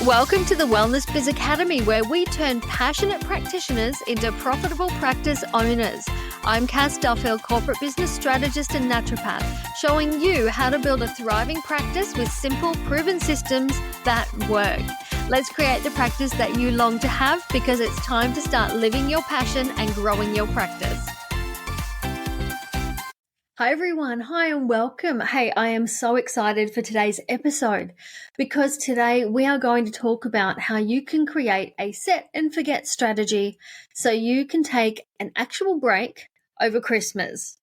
Welcome to the Wellness Biz Academy, where we turn passionate practitioners into profitable practice owners. I'm Cass Duffield, corporate business strategist and naturopath, showing you how to build a thriving practice with simple, proven systems that work. Let's create the practice that you long to have, because it's time to start living your passion and growing your practice. Hi everyone, hi and welcome. Hey, I am so excited for today's episode because today we are going to talk about how you can create a set and forget strategy so you can take an actual break over Christmas.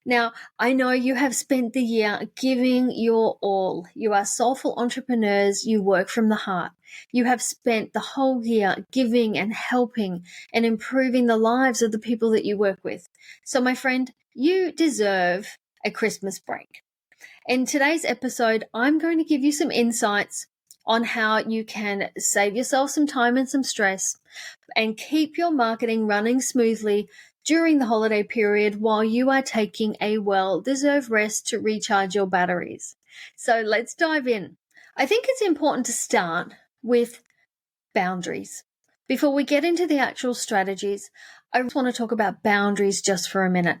Now, I know you have spent the year giving your all. You are soulful entrepreneurs. You work from the heart. You have spent the whole year giving and helping and improving the lives of the people that you work with. So, my friend, you deserve a Christmas break. In today's episode, I'm going to give you some insights on how you can save yourself some time and some stress and keep your marketing running smoothly during the holiday period while you are taking a well-deserved rest to recharge your batteries. So let's dive in. I think it's important to start with boundaries. Before we get into the actual strategies, I just want to talk about boundaries just for a minute.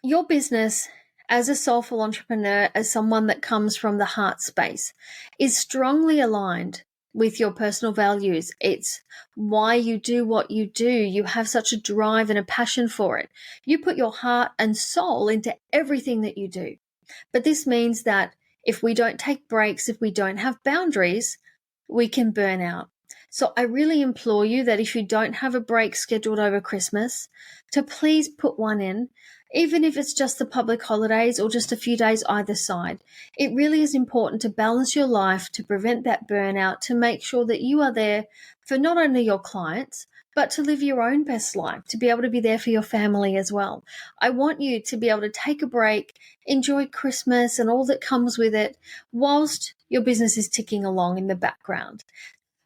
Your business as a soulful entrepreneur, as someone that comes from the heart space, is strongly aligned with your personal values. It's why you do what you do. You have such a drive and a passion for it. You put your heart and soul into everything that you do. But this means that if we don't take breaks, if we don't have boundaries, we can burn out. So I really implore you that if you don't have a break scheduled over Christmas, to please put one in, even if it's just the public holidays or just a few days either side. It really is important to balance your life, to prevent that burnout, to make sure that you are there for not only your clients, but to live your own best life, to be able to be there for your family as well. I want you to be able to take a break, enjoy Christmas and all that comes with it, whilst your business is ticking along in the background.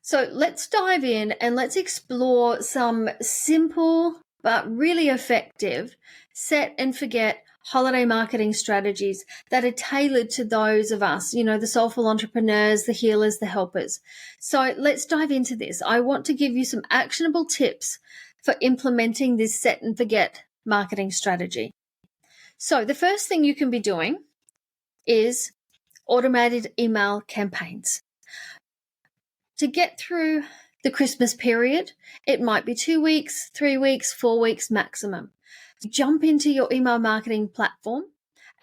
So let's dive in and let's explore some simple but really effective set and forget holiday marketing strategies that are tailored to those of us, the soulful entrepreneurs, the healers, the helpers. So let's dive into this. I want to give you some actionable tips for implementing this set and forget marketing strategy. So the first thing you can be doing is automated email campaigns. To get through the Christmas period, it might be 2 weeks, 3 weeks, 4 weeks maximum. Jump into your email marketing platform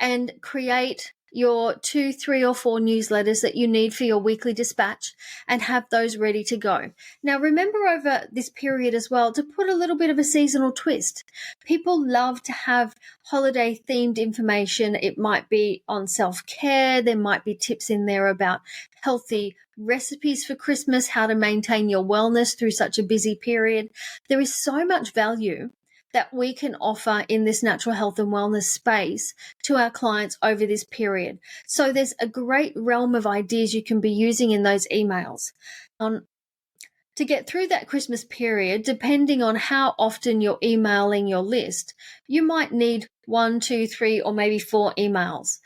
and create your 2, 3, or 4 newsletters that you need for your weekly dispatch and have those ready to go. Now, remember over this period as well to put a little bit of a seasonal twist. People love to have holiday themed information. It might be on self-care. There might be tips in there about healthy recipes for Christmas, how to maintain your wellness through such a busy period. There is so much value that we can offer in this natural health and wellness space to our clients over this period. So there's a great realm of ideas you can be using in those emails. To get through that Christmas period, depending on how often you're emailing your list, you might need 1, 2, 3, or maybe 4 emails.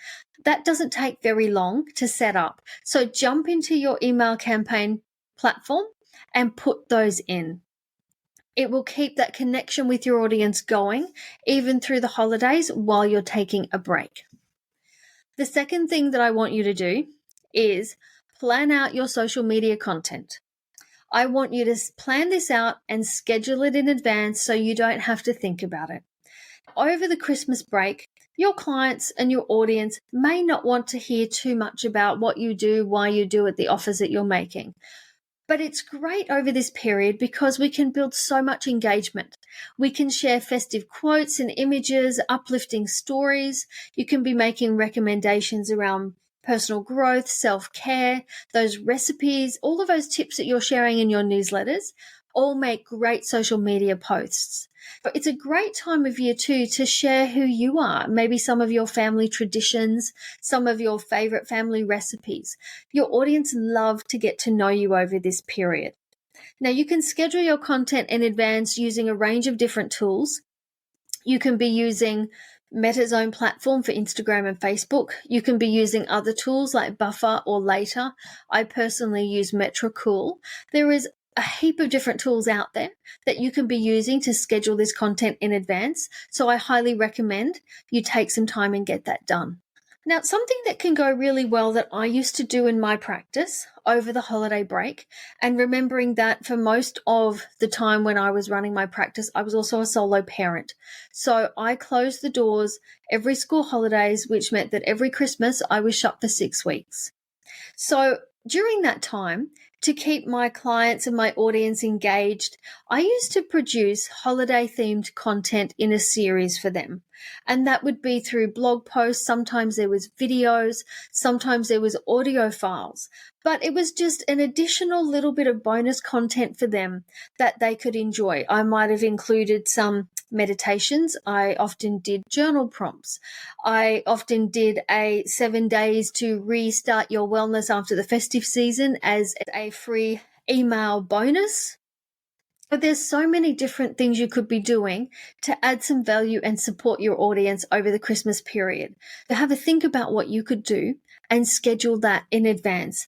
That doesn't take very long to set up. So jump into your email campaign platform and put those in. It will keep that connection with your audience going, even through the holidays while you're taking a break. The second thing that I want you to do is plan out your social media content. I want you to plan this out and schedule it in advance so you don't have to think about it. Over the Christmas break, your clients and your audience may not want to hear too much about what you do, why you do it, the offers that you're making. But it's great over this period because we can build so much engagement. We can share festive quotes and images, uplifting stories. You can be making recommendations around personal growth, self-care, those recipes, all of those tips that you're sharing in your newsletters all make great social media posts. But it's a great time of year too to share who you are, maybe some of your family traditions, some of your favorite family recipes. Your audience love to get to know you over this period. Now, you can schedule your content in advance using a range of different tools. You can be using Meta's own platform for Instagram and Facebook. You can be using other tools like Buffer or Later. I personally use Metricool. There is a heap of different tools out there that you can be using to schedule this content in advance. So I highly recommend you take some time and get that done. Now, something that can go really well that I used to do in my practice over the holiday break, and remembering that for most of the time when I was running my practice, I was also a solo parent. So I closed the doors every school holidays, which meant that every Christmas I was shut for 6 weeks. So during that time, to keep my clients and my audience engaged, I used to produce holiday themed content in a series for them. And that would be through blog posts. Sometimes there was videos, sometimes there was audio files, but it was just an additional little bit of bonus content for them that they could enjoy. I might have included some meditations. I often did journal prompts. I often did a 7 days to restart your wellness after the festive season as a free email bonus. But there's so many different things you could be doing to add some value and support your audience over the Christmas period. So have a think about what you could do and schedule that in advance.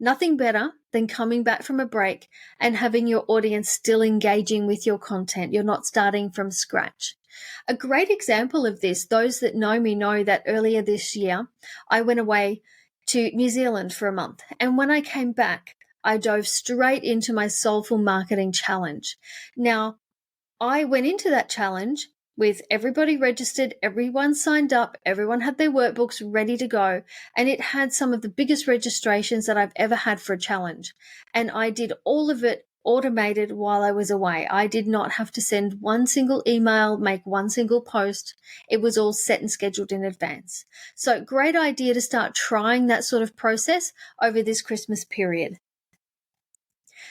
Nothing better than coming back from a break and having your audience still engaging with your content. You're not starting from scratch. A great example of this, those that know me know that earlier this year, I went away to New Zealand for a month. And when I came back, I dove straight into my Soulful Marketing Challenge. Now, I went into that challenge with everybody registered, everyone signed up, everyone had their workbooks ready to go, and it had some of the biggest registrations that I've ever had for a challenge. And I did all of it automated while I was away. I did not have to send one single email, make one single post. It was all set and scheduled in advance. So great idea to start trying that sort of process over this Christmas period.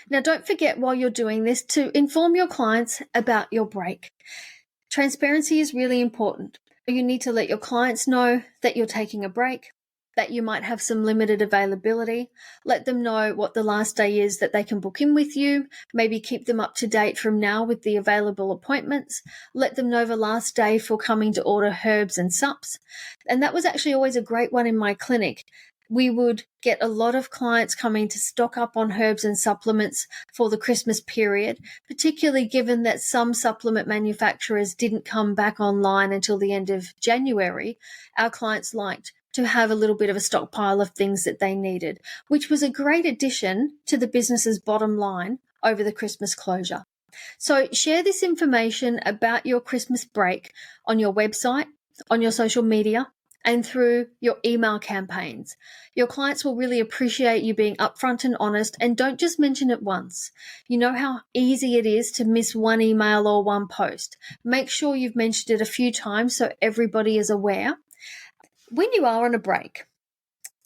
Now, don't forget while you're doing this to inform your clients about your break. Transparency is really important. You need to let your clients know that you're taking a break, that you might have some limited availability. Let them know what the last day is that they can book in with you. Maybe keep them up to date from now with the available appointments. Let them know the last day for coming to order herbs and sups. And that was actually always a great one in my clinic. We would get a lot of clients coming to stock up on herbs and supplements for the Christmas period, particularly given that some supplement manufacturers didn't come back online until the end of January. Our clients liked to have a little bit of a stockpile of things that they needed, which was a great addition to the business's bottom line over the Christmas closure. So share this information about your Christmas break on your website, on your social media, and through your email campaigns. Your clients will really appreciate you being upfront and honest, and don't just mention it once. You know how easy it is to miss one email or one post. Make sure you've mentioned it a few times so everybody is aware. When you are on a break,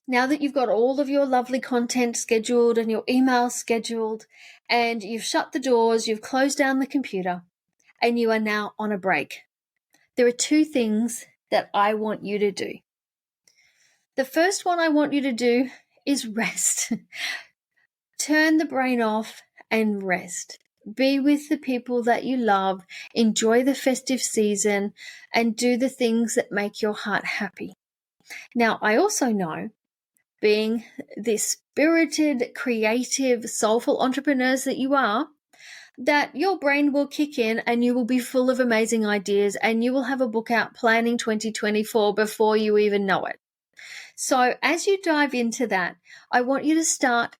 now that you've got all of your lovely content scheduled and your emails scheduled, and you've shut the doors, you've closed down the computer, and you are now on a break, there are 2 things that I want you to do. The first one I want you to do is rest. Turn the brain off and rest. Be with the people that you love, enjoy the festive season, and do the things that make your heart happy. Now, I also know, being the spirited, creative, soulful entrepreneurs that you are, that your brain will kick in and you will be full of amazing ideas and you will have a book out planning 2024 before you even know it. So as you dive into that, I want you to start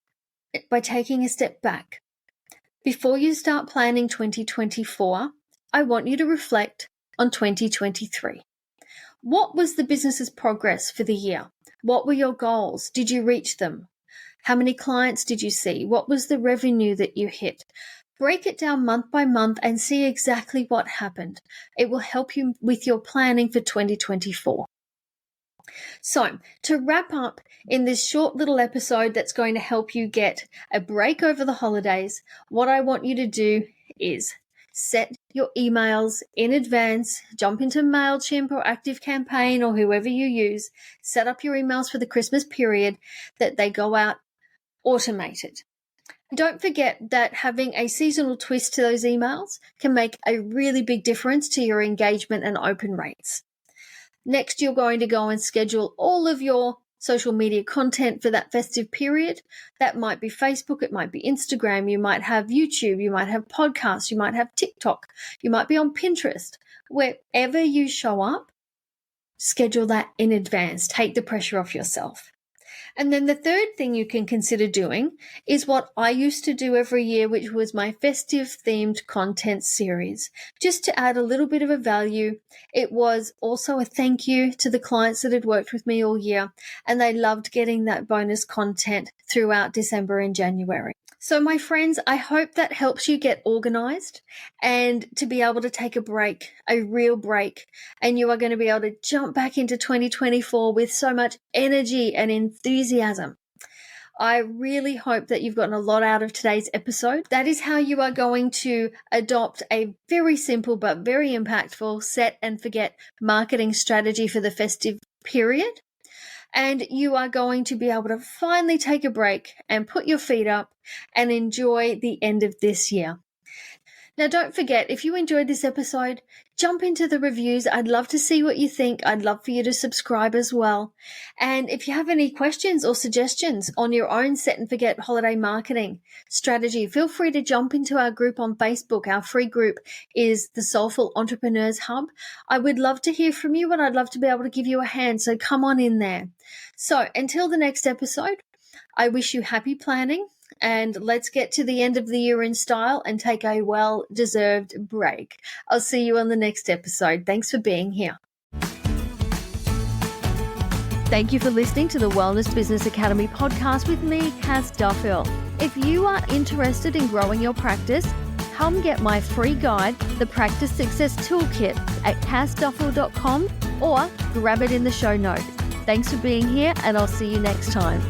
by taking a step back. Before you start planning 2024, I want you to reflect on 2023. What was the business's progress for the year? What were your goals? Did you reach them? How many clients did you see? What was the revenue that you hit? Break it down month by month and see exactly what happened. It will help you with your planning for 2024. So, to wrap up in this short little episode that's going to help you get a break over the holidays, what I want you to do is set your emails in advance, jump into MailChimp or ActiveCampaign or whoever you use, set up your emails for the Christmas period that they go out automated. Don't forget that having a seasonal twist to those emails can make a really big difference to your engagement and open rates. Next, you're going to go and schedule all of your social media content for that festive period. That might be Facebook, it might be Instagram, you might have YouTube, you might have podcasts, you might have TikTok, you might be on Pinterest. Wherever you show up, schedule that in advance. Take the pressure off yourself. And then the third thing you can consider doing is what I used to do every year, which was my festive themed content series, just to add a little bit of a value. It was also a thank you to the clients that had worked with me all year, and they loved getting that bonus content throughout December and January. So my friends, I hope that helps you get organized and to be able to take a break, a real break, and you are going to be able to jump back into 2024 with so much energy and enthusiasm. I really hope that you've gotten a lot out of today's episode. That is how you are going to adopt a very simple but very impactful set and forget marketing strategy for the festive period. And you are going to be able to finally take a break and put your feet up and enjoy the end of this year. Now, don't forget, if you enjoyed this episode, jump into the reviews. I'd love to see what you think. I'd love for you to subscribe as well. And if you have any questions or suggestions on your own set and forget holiday marketing strategy, feel free to jump into our group on Facebook. Our free group is the Soulful Entrepreneurs Hub. I would love to hear from you, and I'd love to be able to give you a hand. So come on in there. So until the next episode, I wish you happy planning. And let's get to the end of the year in style and take a well-deserved break. I'll see you on the next episode. Thanks for being here. Thank you for listening to the Wellness Business Academy podcast with me, Cass Duffield. If you are interested in growing your practice, come get my free guide, The Practice Success Toolkit, at cassduffield.com or grab it in the show notes. Thanks for being here, and I'll see you next time.